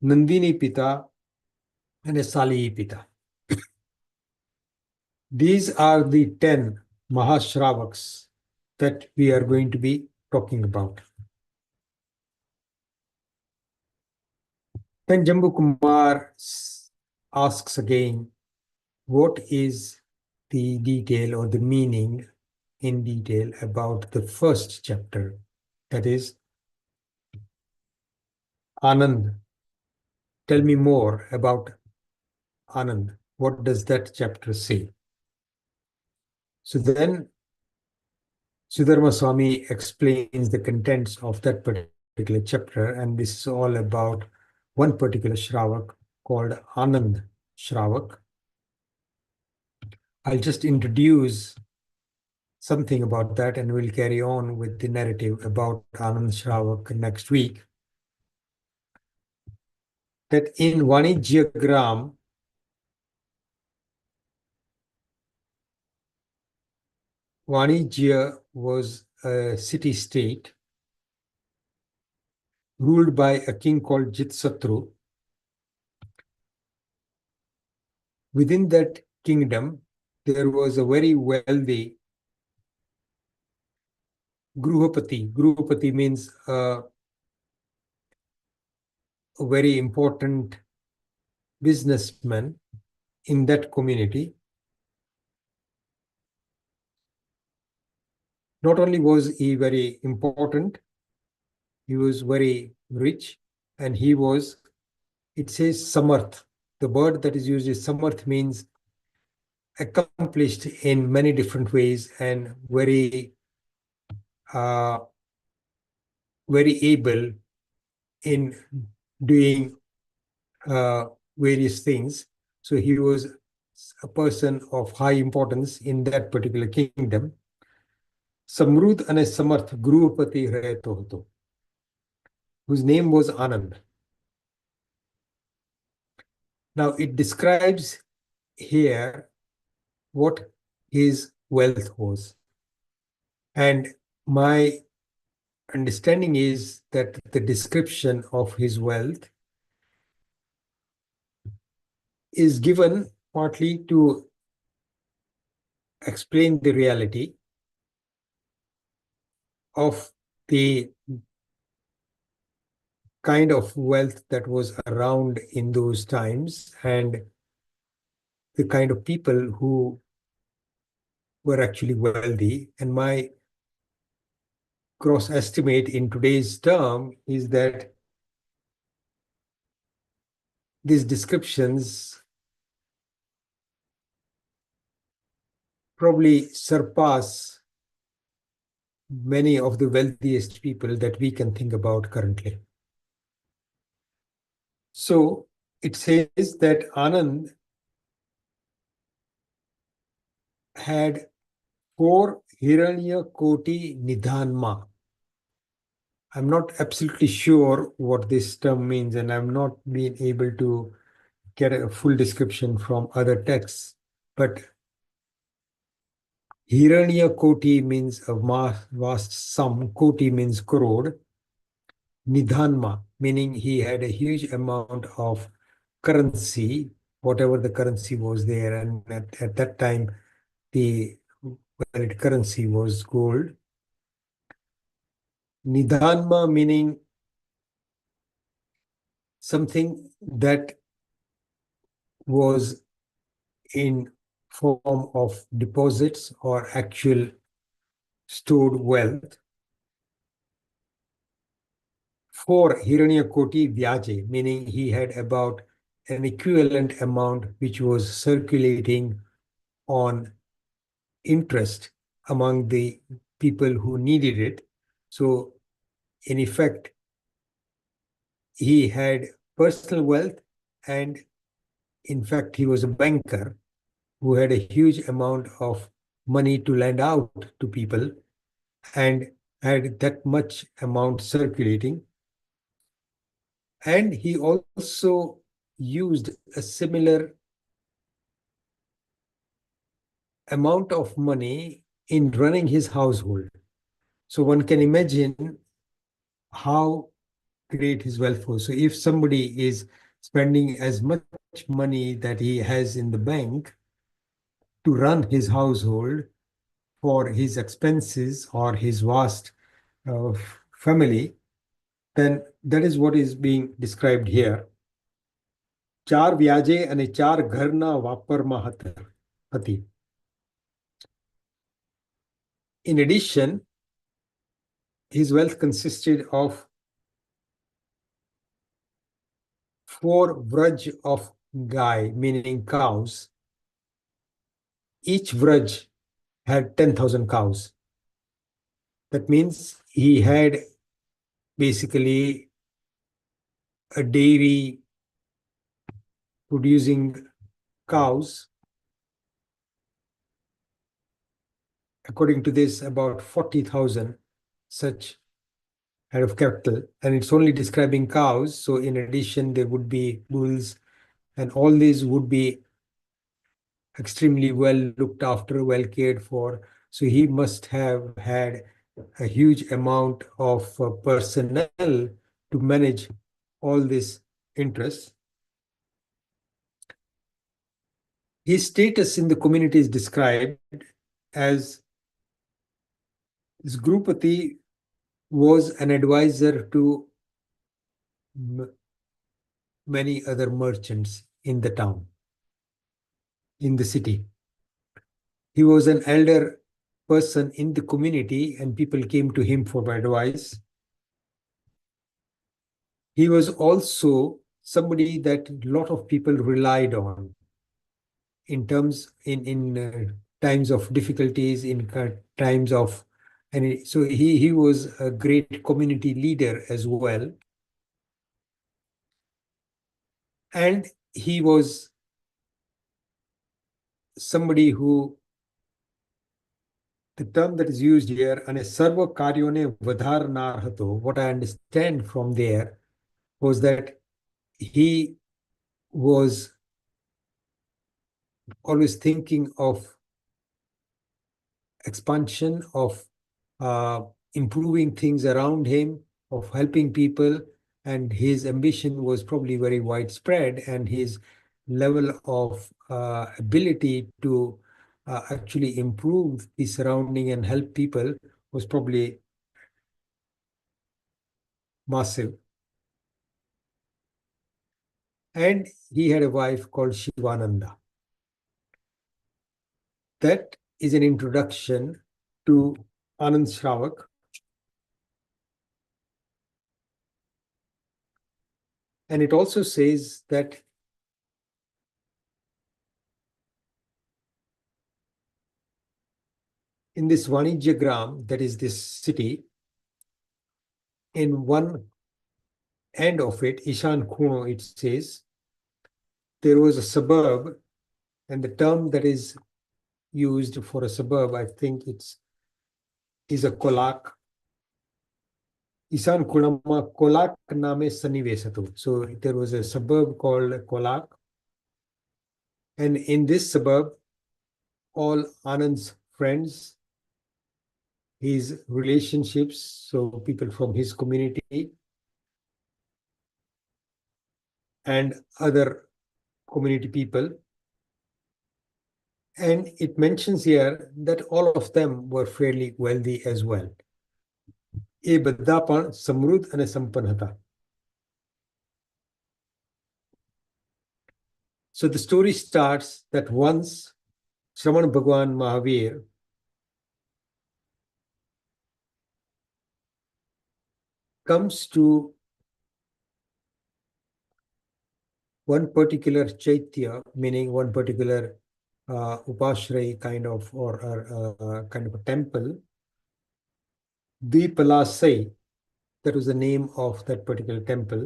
Nandini Pita, and Sali Pita. These are the 10 Mahashravaks that we are going to be talking about. Then Jambu Kumar asks again, what is the detail or the meaning in detail about the first chapter? That is, Anand. Tell me more about Anand. What does that chapter say? So then Sudharma Swami explains the contents of that particular chapter, and this is all about one particular Shravak called Anand Shravak. I'll just introduce something about that and we'll carry on with the narrative about Anand Shravak next week. That in Vanijyagram, Vanijya was a city-state ruled by a king called Jitsatru. Within that kingdom, there was a very wealthy Gruhapati. Gruhapati means a very important businessman in that community. Not only was he very important, he was very rich, and he was, it says Samarth. The word that is used is Samarth, means accomplished in many different ways and very able in doing various things. So he was a person of high importance in that particular kingdom. Samrudh and Samarth Grupati Reto Hoto, whose name was Anand. Now it describes here what his wealth was. And my understanding is that the description of his wealth is given partly to explain the reality of the kind of wealth that was around in those times and the kind of people who were actually wealthy. And my gross estimate in today's term is that these descriptions probably surpass many of the wealthiest people that we can think about currently. So it says that Anand had 4 Hiranya Koti Nidhanma. I'm not absolutely sure what this term means, and I'm not being able to get a full description from other texts. But Hiranya Koti means a vast sum, Koti means crore, Nidhanma, meaning he had a huge amount of currency, whatever the currency was there. And at that time, the valid currency was gold. Nidhanma meaning something that was in form of deposits or actual stored wealth. 4 Hiranyakoti Vyaje, meaning he had about an equivalent amount which was circulating on interest among the people who needed it. So in effect, he had personal wealth, and in fact, he was a banker who had a huge amount of money to lend out to people and had that much amount circulating. And he also used a similar amount of money in running his household. So one can imagine how great his wealth was. So if somebody is spending as much money that he has in the bank to run his household for his expenses or his vast family, then that is what is being described here. Char vyaje and char gharna vapar mahati. In addition, his wealth consisted of 4 vraj of gai, meaning cows. Each vraj had 10,000 cows. That means he had basically a dairy producing cows. According to this, about 40,000 such head of cattle, and it's only describing cows. So in addition, there would be bulls, and all these would be extremely well looked after, well cared for. So he must have had a huge amount of personnel to manage all this interest. His status in the community is described as this Grupati was an advisor to many other merchants in the town, in the city. He was an elder person in the community and people came to him for advice. He was also somebody that a lot of people relied on in times of difficulties, in times of, and so he was a great community leader as well. And he was somebody who, the term that is used here, ane sarva karyone vadhar narhato, what I understand from there was that he was always thinking of expansion, of improving things around him, of helping people, and his ambition was probably very widespread, and his level of ability to actually improve the surrounding and help people was probably massive. And he had a wife called Shivananda. That is an introduction to Anand Shravak. And it also says that in this Vanijyagram, that is this city, in one end of it, Ishan Kuno, it says, there was a suburb, and the term that is used for a suburb, I think is a kolak. Ishan Kunama kolak name Sannivesato. So there was a suburb called Kolak. And in this suburb, all Anand's friends, his relationships, so people from his community and other community people. And it mentions here that all of them were fairly wealthy as well. એ બધા પણ સમૃદ્ધ અને સંપન્ન હતા. So the story starts that once Shravan Bhagwan Mahavir comes to one particular chaitya, meaning one particular upashray kind of, or kind of a temple, Deepalasai, that was the name of that particular temple.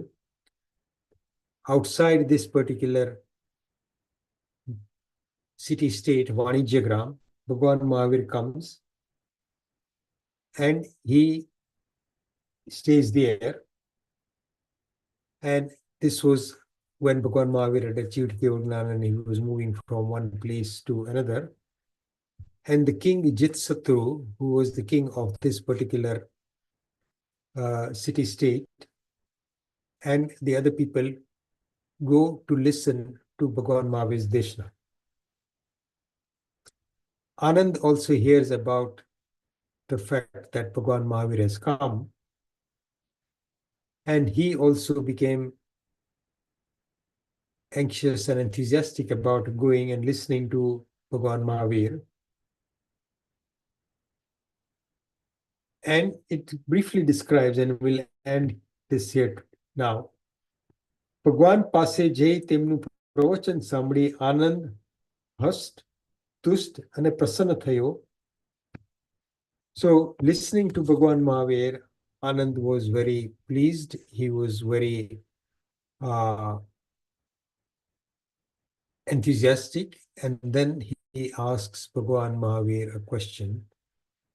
Outside this particular city-state, Vanijyagram, Bhagwan Mahavir comes and he stays there. And this was when Bhagwan Mahavir had achieved Kevalgnana and he was moving from one place to another. And the king Jitsatru, who was the king of this particular city-state, and the other people go to listen to Bhagwan Mahavir's Deshna. Anand also hears about the fact that Bhagwan Mahavir has come, and he also became anxious and enthusiastic about going and listening to Bhagwan Mahavir. And it briefly describes, and we'll end this here now. Bhagwan પાસે જે તેમનું પ્રવચન સાંભળી આનંદ હસ્ત તુષ્ટ અને પ્રસન્ન થયો. So listening to Bhagwan Mahavir, Anand was very pleased. He was very enthusiastic. And then he asks Bhagwan Mahavir a question.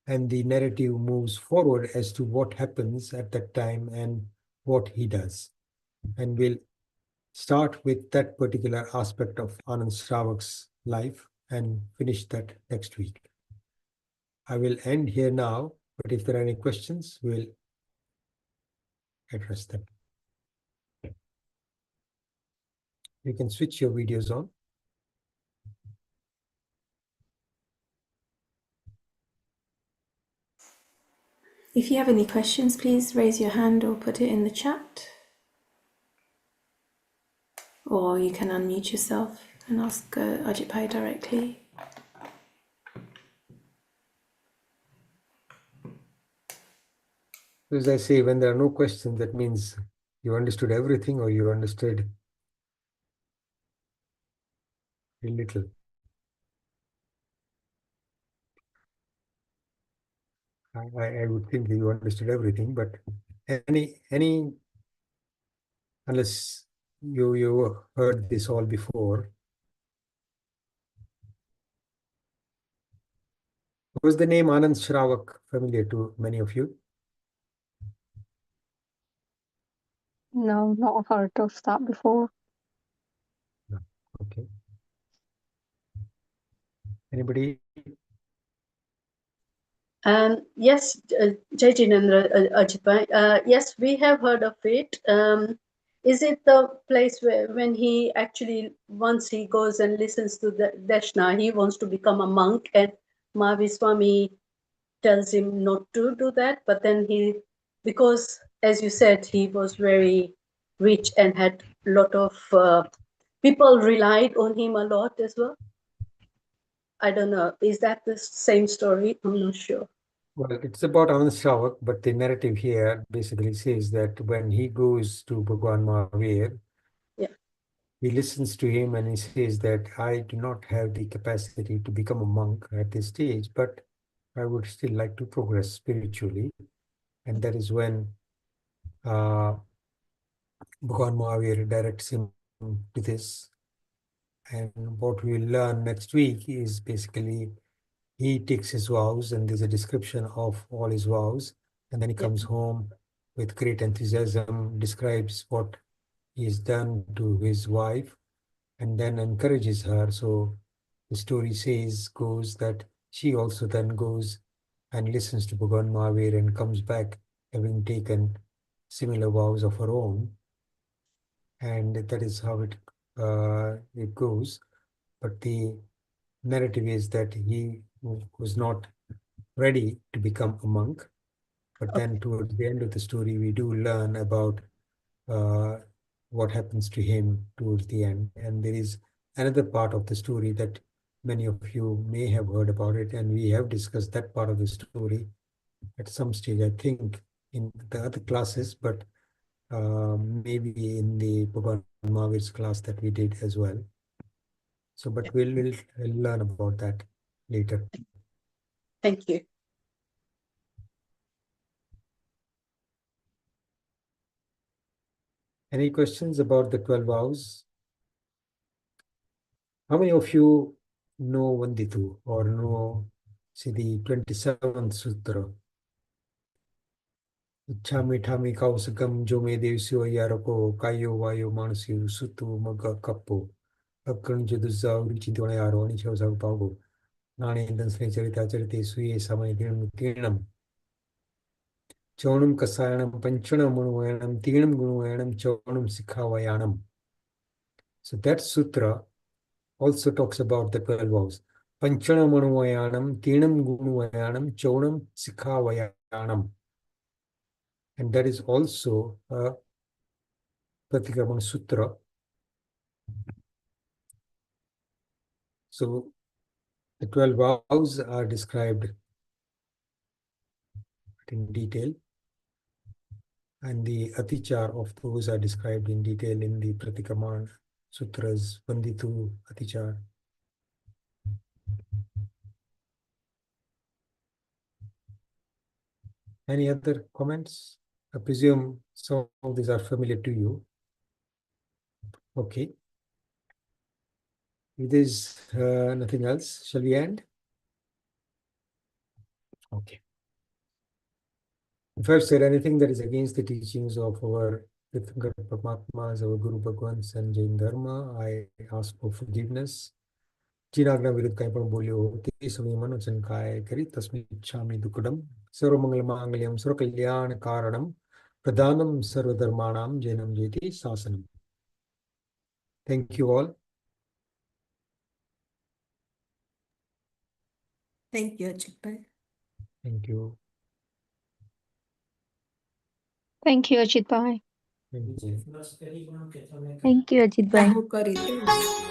And the narrative moves forward as to what happens at that time and what he does. And we'll start with that particular aspect of Anand Shravak's life and finish that next week. I will end here now, but if there are any questions, we'll address them. You can switch your videos on. If you have any questions, please raise your hand or put it in the chat. Or you can unmute yourself and ask Ajitbhai directly. As I say, when there are no questions, that means you understood everything or you understood a little. I would think that you understood everything, but unless you heard this all before. Was the name Anand Shravak familiar to many of you? No, not heard of that before. No. Okay. Anybody? Yes, Jai Jinendra, Ajitbhai. Yes, we have heard of it. Is it the place where when he actually, once he goes and listens to the Dashna, he wants to become a monk, and Mahavir Swami tells him not to do that, but then he, because as you said, he was very rich and had a lot of people relied on him a lot as well. I don't know. Is that the same story? I'm not sure. Well, it's about Anand Shravak, but the narrative here basically says that when he goes to Bhagwan Mahavir, Yeah. he listens to him and he says that I do not have the capacity to become a monk at this stage, but I would still like to progress spiritually. And that is when Bhagwan Mahavir directs him to this. And what we will learn next week is basically he takes his vows, and there's a description of all his vows. And then he comes home with great enthusiasm, describes what he has done to his wife, and then encourages her. So the story goes that she also then goes and listens to Bhagwan Mahavir and comes back having taken similar vows of her own. And that is how it goes. But the narrative is that he was not ready to become a monk. But then towards the end of the story, we do learn about what happens to him towards the end. And there is another part of the story that many of you may have heard about it, and we have discussed that part of the story at some stage, I think, in the other classes, but maybe in the Bhagwan Mahavir's class that we did as well. So, but we'll learn about that later. Thank you. Any questions about the 12 vows? How many of you know Vanditu or know, see, the 27th Sutra? Ichhami thami kausakam jome devsyo yarako kayo vayo manasyu sutu maga kapo akkan jaduzza urichi dona yaro ani chawsa pago nane dansne charita charite suye samay dinam tinam chaunam kasayanam panchanam manuyanam tinam gunuyanam chaunam sikhavayanam. So that sutra also talks about the 12 vows. Panchana manuvayanam, tinam gunuvayanam, chaunam sikhavayanam. And that is also a Pratikramana Sutra. So the 12 vows are described in detail, and the atichar of those are described in detail in the Pratikramana Sutras, Vanditu, Atichar. Any other comments? I presume some of these are familiar to you. Okay. If there's nothing else, shall we end? Okay. If I've said anything that is against the teachings of our Tirthankar Paramatmas, our Guru Bhagwans and Jain Dharma, I ask for forgiveness. जिनाज्ञा विरुद्ध कहीं पण बोल्यो ते समय मनोचन काय करी तस्मै इच्छामि दुक्कडम सर्वमंगल मांगल्यम सर्वकल्याण कारणम प्रधानम सर्वधर्माणाम जैनम जेति शासनम. Thank you all. Thank you, Ajitbhai. Thank you. Thank you, Ajitbhai. Thank you. Thank you, Ajitbhai. હું કરી દઈશ.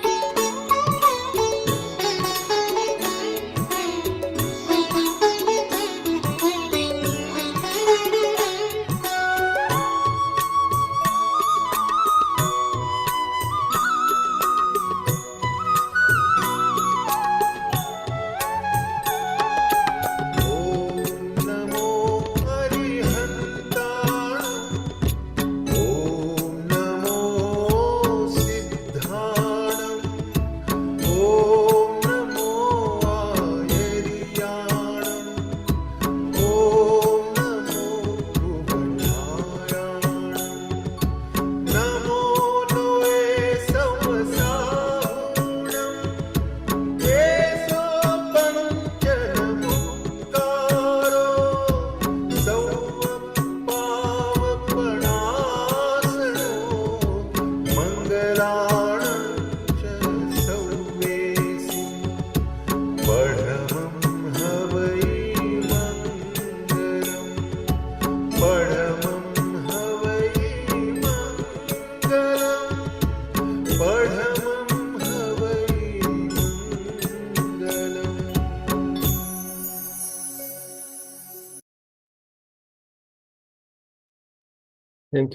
Thank you.